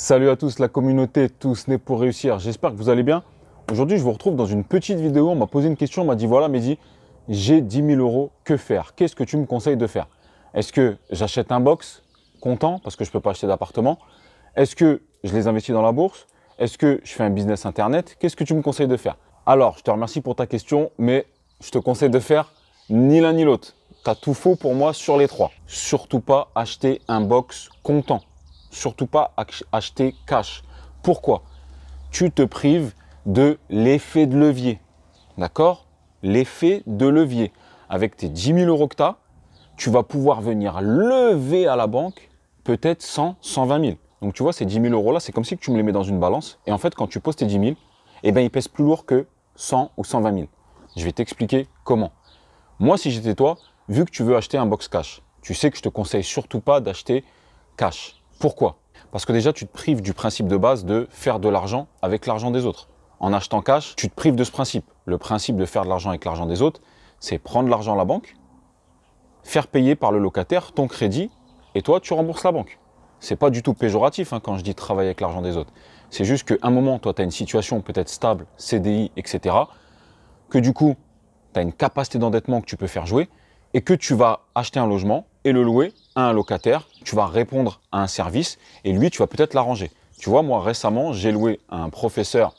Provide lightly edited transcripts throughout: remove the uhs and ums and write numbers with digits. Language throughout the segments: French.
Salut à tous la communauté, tous nés pour réussir, j'espère que vous allez bien. Aujourd'hui je vous retrouve dans une petite vidéo, on m'a posé une question, on m'a dit voilà Mehdi, j'ai 10 000 euros, que faire? Qu'est-ce que tu me conseilles de faire? Est-ce que j'achète un box comptant parce que je ne peux pas acheter d'appartement? Est-ce que je les investis dans la bourse? Est-ce que je fais un business internet? Qu'est-ce que tu me conseilles de faire? Alors je te remercie pour ta question, mais je te conseille de faire ni l'un ni l'autre. Tu as tout faux pour moi sur les trois. Surtout pas acheter un box comptant. Surtout pas acheter cash. Pourquoi? Tu te prives de l'effet de levier. D'accord? L'effet de levier. Avec tes 10 000 euros que tu as, tu vas pouvoir venir lever à la banque peut-être 100, 120 000. Donc tu vois, ces 10 000 euros là, c'est comme si tu me les mets dans une balance. Et en fait, quand tu poses tes 10 000, eh ben, ils pèsent plus lourd que 100 ou 120 000. Je vais t'expliquer comment. Moi, si j'étais toi, vu que tu veux acheter un box cash, tu sais que je te conseille surtout pas d'acheter cash. Pourquoi? Parce que déjà, tu te prives du principe de base de faire de l'argent avec l'argent des autres. En achetant cash, tu te prives de ce principe. Le principe de faire de l'argent avec l'argent des autres, c'est prendre l'argent à la banque, faire payer par le locataire ton crédit, et toi, tu rembourses la banque. C'est pas du tout péjoratif quand je dis travailler avec l'argent des autres. C'est juste qu'à un moment, toi, tu as une situation peut-être stable, CDI, etc., que du coup, tu as une capacité d'endettement que tu peux faire jouer, et que tu vas acheter un logement et le louer à un locataire, tu vas répondre à un service et lui, tu vas peut-être l'arranger. Tu vois, moi récemment, j'ai loué à un professeur,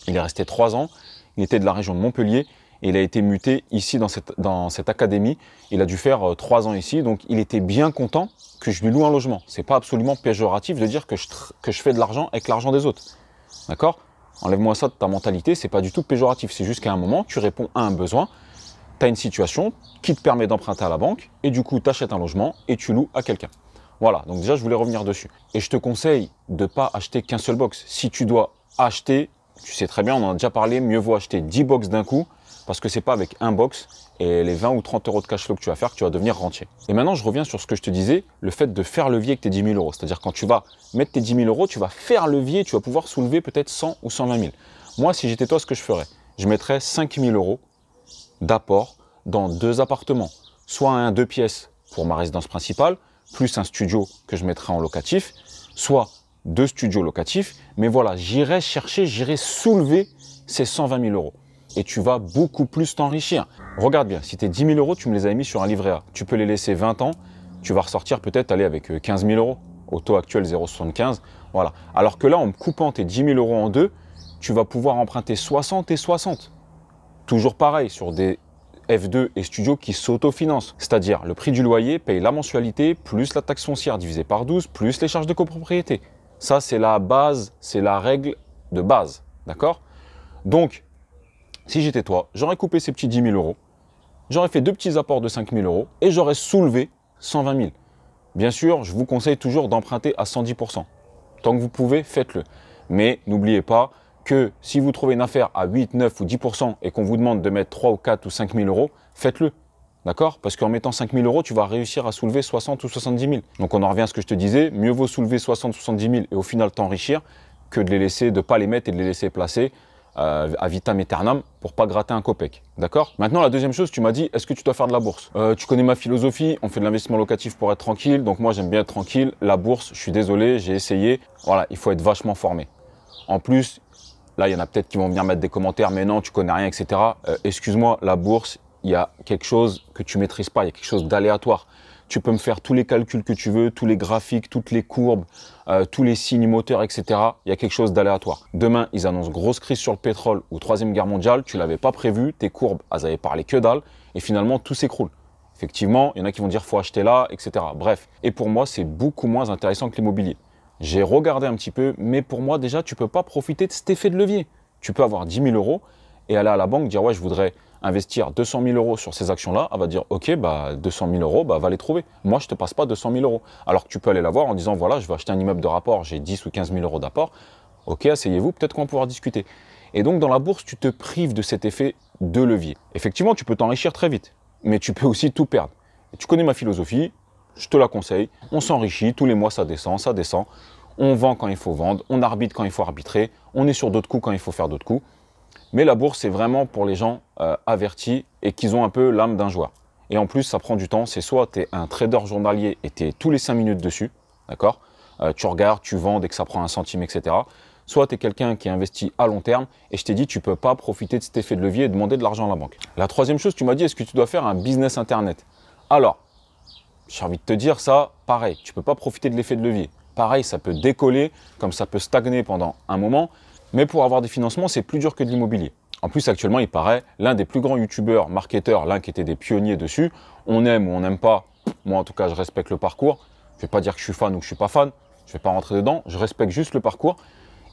il est resté 3 ans, il était de la région de Montpellier et il a été muté ici dans cette académie. Il a dû faire 3 ans ici, donc il était bien content que je lui loue un logement. C'est pas absolument péjoratif de dire que je fais de l'argent avec l'argent des autres. D'accord? Enlève-moi ça de ta mentalité, c'est pas du tout péjoratif, c'est juste qu'à un moment, tu réponds à un besoin. Tu as une situation qui te permet d'emprunter à la banque et du coup, tu achètes un logement et tu loues à quelqu'un. Voilà, donc déjà, je voulais revenir dessus. Et je te conseille de ne pas acheter qu'un seul box. Si tu dois acheter, tu sais très bien, on en a déjà parlé, mieux vaut acheter 10 box d'un coup parce que c'est pas avec un box et les 20 ou 30 euros de cash flow que tu vas faire que tu vas devenir rentier. Et maintenant, je reviens sur ce que je te disais, le fait de faire levier avec tes 10 000 euros. C'est-à-dire quand tu vas mettre tes 10 000 euros, tu vas faire levier, tu vas pouvoir soulever peut-être 100 ou 120 000. Moi, si j'étais toi, ce que je ferais, je mettrais 5 000 euros d'apport dans 2 appartements, soit un 2 pièces pour ma résidence principale, plus un studio que je mettrai en locatif, soit 2 studios locatifs, mais voilà, j'irai chercher, j'irai soulever ces 120 000 euros. Et tu vas beaucoup plus t'enrichir. Regarde bien, si tes 10 000 euros, tu me les avais mis sur un livret A, tu peux les laisser 20 ans, tu vas ressortir peut-être aller avec 15 000 euros, au taux actuel 0,75, voilà. Alors que là, en me coupant tes 10 000 euros en deux, tu vas pouvoir emprunter 60 et 60. Toujours pareil, sur des F2 et studio qui s'autofinancent. C'est-à-dire, le prix du loyer paye la mensualité, plus la taxe foncière divisée par 12, plus les charges de copropriété. Ça, c'est la base, c'est la règle de base. D'accord? Donc, si j'étais toi, j'aurais coupé ces petits 10 000 euros, j'aurais fait 2 petits apports de 5 000 euros et j'aurais soulevé 120 000. Bien sûr, je vous conseille toujours d'emprunter à 110%. Tant que vous pouvez, faites-le. Mais n'oubliez pas que si vous trouvez une affaire à 8, 9 ou 10% et qu'on vous demande de mettre 3 ou 4 ou 5 000 euros, faites-le. D'accord? Parce qu'en mettant 5 000 euros, tu vas réussir à soulever 60 ou 70 000. Donc on en revient à ce que je te disais, mieux vaut soulever 60 ou 70 000 et au final t'enrichir que de ne pas les mettre et de les laisser placer à vitam aeternam pour pas gratter un copec. D'accord? Maintenant, la deuxième chose, tu m'as dit, est-ce que tu dois faire de la bourse? Tu connais ma philosophie, on fait de l'investissement locatif pour être tranquille. Donc moi, j'aime bien être tranquille. La bourse, je suis désolé, j'ai essayé. Voilà, il faut être vachement formé. En plus, là, il y en a peut-être qui vont venir mettre des commentaires, mais non, tu connais rien, etc. Excuse-moi, la bourse, il y a quelque chose que tu maîtrises pas, il y a quelque chose d'aléatoire. Tu peux me faire tous les calculs que tu veux, tous les graphiques, toutes les courbes, tous les signes moteurs, etc. Il y a quelque chose d'aléatoire. Demain, ils annoncent grosse crise sur le pétrole ou troisième guerre mondiale, tu l'avais pas prévu, tes courbes, elles avaient parlé que dalle, et finalement, tout s'écroule. Effectivement, il y en a qui vont dire faut acheter là, etc. Bref, et pour moi, c'est beaucoup moins intéressant que l'immobilier. J'ai regardé un petit peu, mais pour moi, déjà, tu peux pas profiter de cet effet de levier. Tu peux avoir 10 000 euros et aller à la banque dire ouais, je voudrais investir 200 000 euros sur ces actions-là, elle va dire ok, bah 200 000 euros, bah va les trouver. Moi, je te passe pas 200 000 euros. Alors que tu peux aller la voir en disant voilà, je vais acheter un immeuble de rapport, j'ai 10 ou 15 000 euros d'apport. Ok, asseyez-vous, peut-être qu'on va pouvoir discuter. Et donc, dans la bourse, tu te prives de cet effet de levier. Effectivement, tu peux t'enrichir très vite, mais tu peux aussi tout perdre. Et tu connais ma philosophie, je te la conseille. On s'enrichit, tous les mois, ça descend, ça descend. On vend quand il faut vendre, on arbitre quand il faut arbitrer, on est sur d'autres coups quand il faut faire d'autres coups. Mais la bourse, c'est vraiment pour les gens avertis et qui ont un peu l'âme d'un joueur. Et en plus, ça prend du temps. C'est soit tu es un trader journalier et tu es tous les 5 minutes dessus, d'accord? tu regardes, tu vends dès que ça prend un centime, etc. Soit tu es quelqu'un qui investit à long terme et je t'ai dit tu ne peux pas profiter de cet effet de levier et demander de l'argent à la banque. La troisième chose, tu m'as dit est-ce que tu dois faire un business internet? Alors, j'ai envie de te dire ça, pareil, tu ne peux pas profiter de l'effet de levier. Pareil, ça peut décoller, comme ça peut stagner pendant un moment, mais pour avoir des financements, c'est plus dur que de l'immobilier. En plus, actuellement, il paraît, l'un des plus grands youtubeurs, marketeurs, l'un qui était des pionniers dessus, on aime ou on n'aime pas, moi en tout cas, je respecte le parcours. Je ne vais pas dire que je suis fan ou que je ne suis pas fan, je ne vais pas rentrer dedans, je respecte juste le parcours.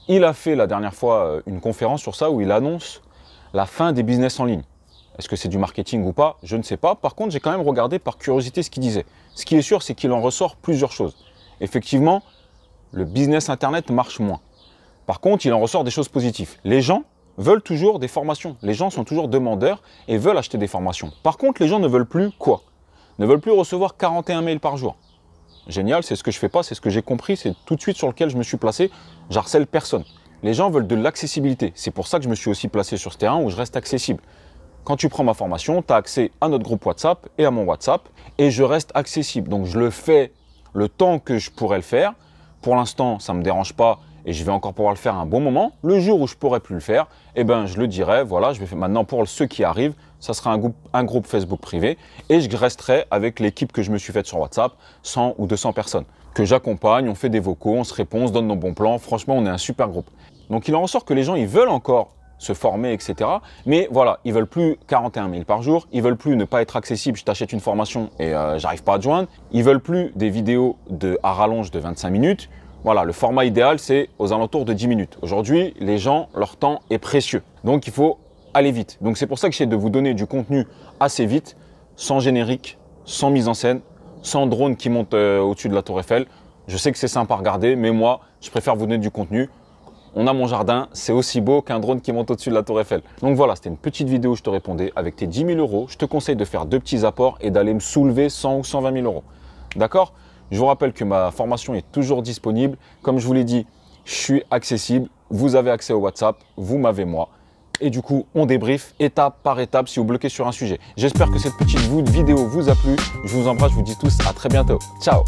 Il a fait la dernière fois une conférence sur ça où il annonce la fin des business en ligne. Est-ce que c'est du marketing ou pas? Je ne sais pas. Par contre, j'ai quand même regardé par curiosité ce qu'il disait. Ce qui est sûr, c'est qu'il en ressort plusieurs choses. Effectivement, le business internet marche moins. Par contre, il en ressort des choses positives. Les gens veulent toujours des formations. Les gens sont toujours demandeurs et veulent acheter des formations. Par contre, les gens ne veulent plus quoi? Ne veulent plus recevoir 41 mails par jour. Génial, c'est ce que je fais pas, c'est ce que j'ai compris, c'est tout de suite sur lequel je me suis placé. J'harcèle personne. Les gens veulent de l'accessibilité. C'est pour ça que je me suis aussi placé sur ce terrain où je reste accessible. Quand tu prends ma formation, tu as accès à notre groupe WhatsApp et à mon WhatsApp et je reste accessible. Donc je le fais le temps que je pourrais le faire. Pour l'instant, ça ne me dérange pas et je vais encore pouvoir le faire un bon moment. Le jour où je ne pourrai plus le faire, eh ben, je le dirai. Voilà, je vais faire maintenant pour ceux qui arrivent, ça sera un groupe Facebook privé et je resterai avec l'équipe que je me suis faite sur WhatsApp, 100 ou 200 personnes que j'accompagne, on fait des vocaux, on se répond, on se donne nos bons plans. Franchement, on est un super groupe. Donc il en ressort que les gens, ils veulent encore se former, etc. Mais voilà, ils veulent plus 41 000 par jour, ils veulent plus ne pas être accessible, je t'achète une formation et j'arrive pas à te joindre. Ils veulent plus des vidéos à rallonge de 25 minutes. Voilà, le format idéal, c'est aux alentours de 10 minutes. Aujourd'hui, les gens, leur temps est précieux. Donc, il faut aller vite. Donc, c'est pour ça que j'essaie de vous donner du contenu assez vite, sans générique, sans mise en scène, sans drone qui monte au-dessus de la Tour Eiffel. Je sais que c'est sympa à regarder, mais moi, je préfère vous donner du contenu. On a mon jardin, c'est aussi beau qu'un drone qui monte au-dessus de la Tour Eiffel. Donc voilà, c'était une petite vidéo où je te répondais. Avec tes 10 000 euros, je te conseille de faire 2 petits apports et d'aller me soulever 100 ou 120 000 euros. D'accord? Je vous rappelle que ma formation est toujours disponible. Comme je vous l'ai dit, je suis accessible. Vous avez accès au WhatsApp, vous m'avez moi. Et du coup, on débriefe étape par étape si vous bloquez sur un sujet. J'espère que cette petite vidéo vous a plu. Je vous embrasse, je vous dis tous à très bientôt. Ciao!